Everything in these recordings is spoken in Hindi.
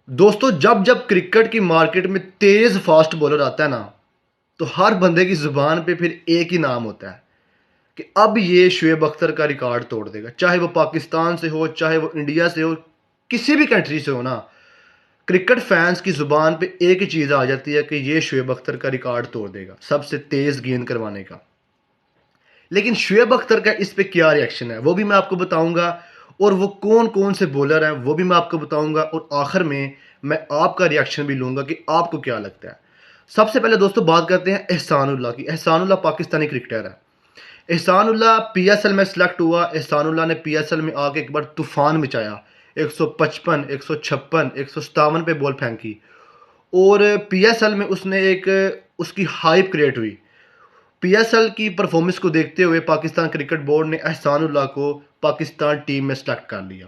दोस्तों जब जब क्रिकेट की मार्केट में तेज फास्ट बॉलर आता है ना, तो हर बंदे की जुबान पे फिर एक ही नाम होता है कि अब ये शुएब अख्तर का रिकॉर्ड तोड़ देगा। चाहे वो पाकिस्तान से हो, चाहे वो इंडिया से हो, किसी भी कंट्री से हो ना, क्रिकेट फैंस की जुबान पे एक ही चीज आ जाती है कि ये शुएब अख्तर का रिकॉर्ड तोड़ देगा सबसे तेज गेंद करवाने का। लेकिन शुएब अख्तर का इस पे क्या रिएक्शन है वो भी मैं आपको बताऊंगा, और वो कौन कौन से बॉलर हैं वो भी मैं आपको बताऊंगा, और आखिर में मैं आपका रिएक्शन भी लूंगा कि आपको क्या लगता है। सबसे पहले दोस्तों बात करते हैं एहसानुल्लाह की। एहसानुल्लाह पाकिस्तानी क्रिकेटर है। एहसानुल्लाह पीएसएल में सिलेक्ट हुआ। एहसानुल्लाह ने पीएसएल में आके एक बार तूफान मचाया। 155, 156, 157 पे बॉल फेंकी, और पीएसएल में उसने एक उसकी हाइप क्रिएट हुई। पीएसएल की परफॉर्मेंस को देखते हुए पाकिस्तान क्रिकेट बोर्ड ने एहसानुल्लाह को पाकिस्तान टीम में सेलेक्ट कर लिया।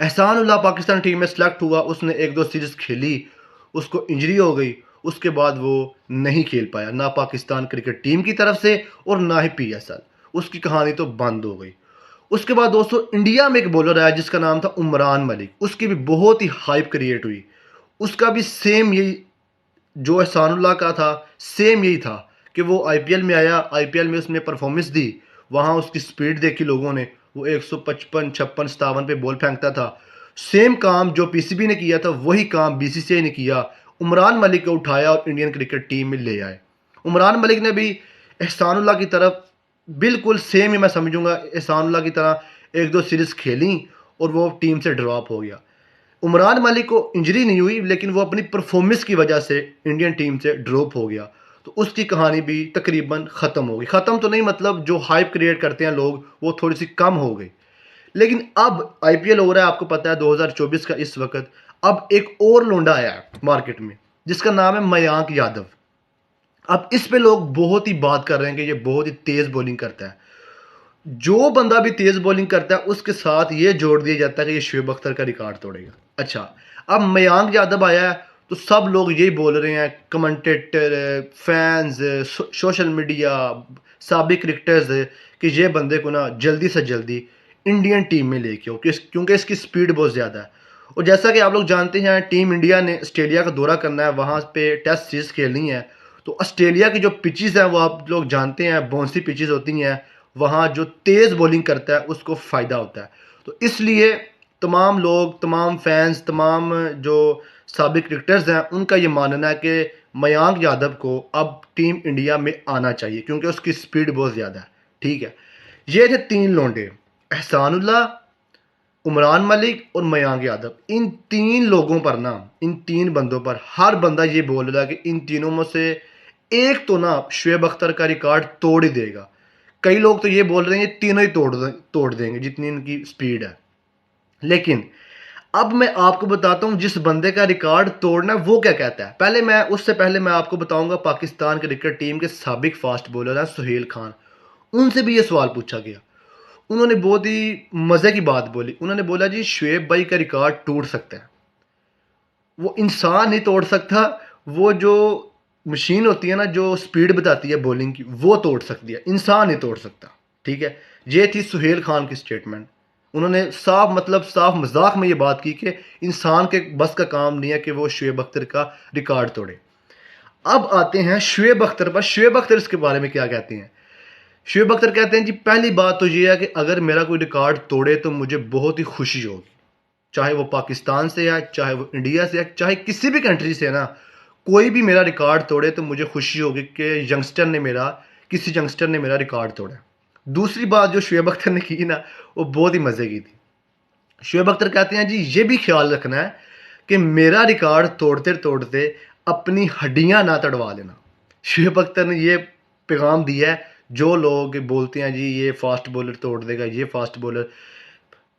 एहसानुल्लाह पाकिस्तान टीम में सेलेक्ट हुआ, उसने एक दो सीरीज खेली, उसको इंजरी हो गई। उसके बाद वो नहीं खेल पाया, ना पाकिस्तान क्रिकेट टीम की तरफ से और ना ही पीएसएल। उसकी कहानी तो बंद हो गई। उसके बाद दोस्तों इंडिया में एक बॉलर आया जिसका नाम था उमरान मलिक। उसकी भी बहुत ही हाइप क्रिएट हुई। उसका भी सेम यही जो एहसानुल्लाह का था, सेम यही था कि वो आईपीएल में आया, आईपीएल में उसने परफॉर्मेंस दी। वहाँ उसकी स्पीड देखी लोगों ने, वो 155, 56, 57 पे बॉल फेंकता था। सेम काम जो पीसीबी ने किया था वही काम बीसीसीआई ने किया। उमरान मलिक को उठाया और इंडियन क्रिकेट टीम में ले आए। उमरान मलिक ने भी एहसानुल्लाह की तरफ बिल्कुल सेम ही मैं समझूंगा एहसानुल्लाह की तरह एक दो सीरीज खेली और वो टीम से ड्रॉप हो गया। उमरान मलिक को इंजरी नहीं हुई, लेकिन वो अपनी परफॉर्मेंस की वजह से इंडियन टीम से ड्रॉप हो गया। तो उसकी कहानी भी तकरीबन ख़त्म हो गई। ख़त्म तो नहीं, मतलब जो हाइप क्रिएट करते हैं लोग वो थोड़ी सी कम हो गई। लेकिन अब आईपीएल हो रहा है, आपको पता है 2024 का इस वक्त। अब एक और लोंडा आया है मार्केट में जिसका नाम है मयांक यादव। अब इस पे लोग बहुत ही बात कर रहे हैं कि ये बहुत ही तेज बॉलिंग करता है। जो बंदा भी तेज बॉलिंग करता है उसके साथ ये जोड़ दिया जाता है कि ये शुएब अख्तर का रिकॉर्ड तोड़ेगा। अच्छा, अब मयांक यादव आया है तो सब लोग यही बोल रहे हैं, कमेंटेटर, फैंस, सोशल मीडिया, साबिक क्रिकेटर्स, कि ये बंदे को ना जल्दी से जल्दी इंडियन टीम में लेके आओ, क्योंकि इसकी स्पीड बहुत ज़्यादा है। और जैसा कि आप लोग जानते हैं, टीम इंडिया ने ऑस्ट्रेलिया का दौरा करना है, वहाँ पे टेस्ट सीरीज खेलनी है। तो ऑस्ट्रेलिया की जो पिचेस हैं वो आप लोग जानते हैं, बाउंसी पिचेस होती हैं। वहाँ जो तेज़ बॉलिंग करता है उसको फ़ायदा होता है। तो इसलिए तमाम लोग, तमाम फैंस, तमाम जो साबिक क्रिकेटर्स हैं, उनका ये मानना है कि मयांक यादव को अब टीम इंडिया में आना चाहिए क्योंकि उसकी स्पीड बहुत ज़्यादा है। ठीक है, ये थे तीन लोंडे, एहसानुल्लाह, उमरान मलिक और मयांक यादव। इन तीन लोगों पर ना, इन तीन बंदों पर हर बंदा ये बोल रहा है कि इन तीनों में से एक तो ना शुएब अख्तर का रिकॉर्ड तोड़ ही देगा। कई लोग तो ये बोल रहे हैं ये तीनों ही तोड़ देंगे जितनी इनकी स्पीड है। लेकिन अब मैं आपको बताता हूं जिस बंदे का रिकॉर्ड तोड़ना है वो क्या कहता है। उससे पहले मैं आपको बताऊंगा पाकिस्तान क्रिकेट टीम के साबिक फास्ट बॉलर हैं सुहेल खान। उनसे भी ये सवाल पूछा गया। उन्होंने बहुत ही मजे की बात बोली। उन्होंने बोला जी शुएब भाई का रिकॉर्ड टूट सकता है, वो इंसान नहीं तोड़ सकता, वो जो मशीन होती है ना जो स्पीड बताती है बॉलिंग की वो तोड़ सकती है, इंसान नहीं तोड़ सकता। ठीक है, ये थी सुहेल खान की स्टेटमेंट। उन्होंने साफ, मतलब साफ मजाक में ये बात की कि इंसान के बस का काम नहीं है कि वो शुएब अख्तर का रिकॉर्ड तोड़े। अब आते हैं शुएब अख्तर पर। शुएब अख्तर इसके बारे में क्या कहते हैं। शुएब अख्तर कहते हैं जी पहली बात तो ये है कि अगर मेरा कोई रिकॉर्ड तोड़े तो मुझे बहुत ही खुशी होगी। चाहे वो पाकिस्तान से है, चाहे वो इंडिया से है, चाहे किसी भी कंट्री से है ना, कोई भी मेरा रिकॉर्ड तोड़े तो मुझे खुशी होगी कि किसी यंगस्टर ने मेरा रिकॉर्ड तोड़ा। दूसरी बात जो शुएब अख्तर ने की ना, वो बहुत ही मज़े की थी। शुएब अख्तर कहते हैं जी ये भी ख्याल रखना है कि मेरा रिकॉर्ड तोड़ते तोड़ते अपनी हड्डियां ना तड़वा लेना। शुएब अख्तर ने ये पैगाम दिया है। जो लोग बोलते हैं जी ये फास्ट बॉलर तोड़ देगा, ये फास्ट बॉलर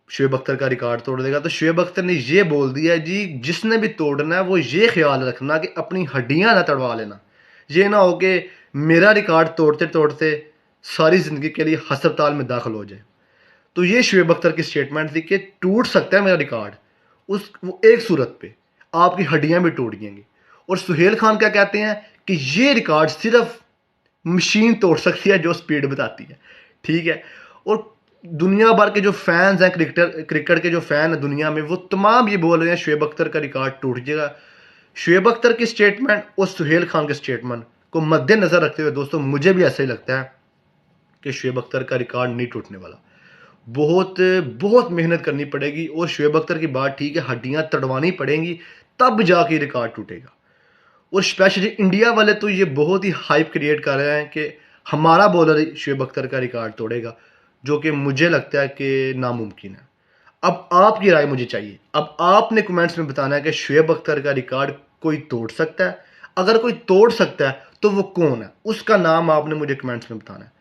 शुएब अख्तर का रिकॉर्ड तोड़ देगा, तो शुएब अख्तर ने ये बोल दिया है जी जिसने भी तोड़ना है वो ये ख्याल रखना कि अपनी हड्डियां ना तड़वा लेना। ये ना हो कि मेरा रिकॉर्ड तोड़ते तोड़ते सारी ज़िंदगी के लिए हस्पताल में दाखिल हो जाए। तो ये शुएब अख्तर की स्टेटमेंट थी कि टूट सकता है मेरा रिकॉर्ड, उस वो एक सूरत पे आपकी हड्डियां भी टूट जाएंगी। और सुहेल खान क्या कहते हैं कि ये रिकॉर्ड सिर्फ मशीन तोड़ सकती है जो स्पीड बताती है। ठीक है, और दुनिया भर के जो फैंस हैं, क्रिकेट के जो फैन हैं दुनिया में, वो तमाम ये बोल रहे हैं शुएब अख्तर का रिकॉर्ड टूट जाएगा। शुएब अख्तर की स्टेटमेंट और सुहेल खान के स्टेटमेंट को मद्देनजर रखते हुए दोस्तों मुझे भी ऐसा ही लगता है कि शुएब अख्तर का रिकॉर्ड नहीं टूटने वाला। बहुत बहुत मेहनत करनी पड़ेगी और शुएब अख्तर की बात ठीक है, हड्डियां तड़वानी पड़ेंगी, तब जाके रिकॉर्ड टूटेगा। और स्पेशली इंडिया वाले तो ये बहुत ही हाइप क्रिएट कर रहे हैं कि हमारा बॉलर शुएब अख्तर का रिकॉर्ड तोड़ेगा, जो कि मुझे लगता है कि नामुमकिन है। अब आपकी राय मुझे चाहिए। अब आपने कमेंट्स में बताना है कि शुएब अख्तर का रिकॉर्ड कोई तोड़ सकता है। अगर कोई तोड़ सकता है तो वो कौन है, उसका नाम आपने मुझे कमेंट्स में बताना है।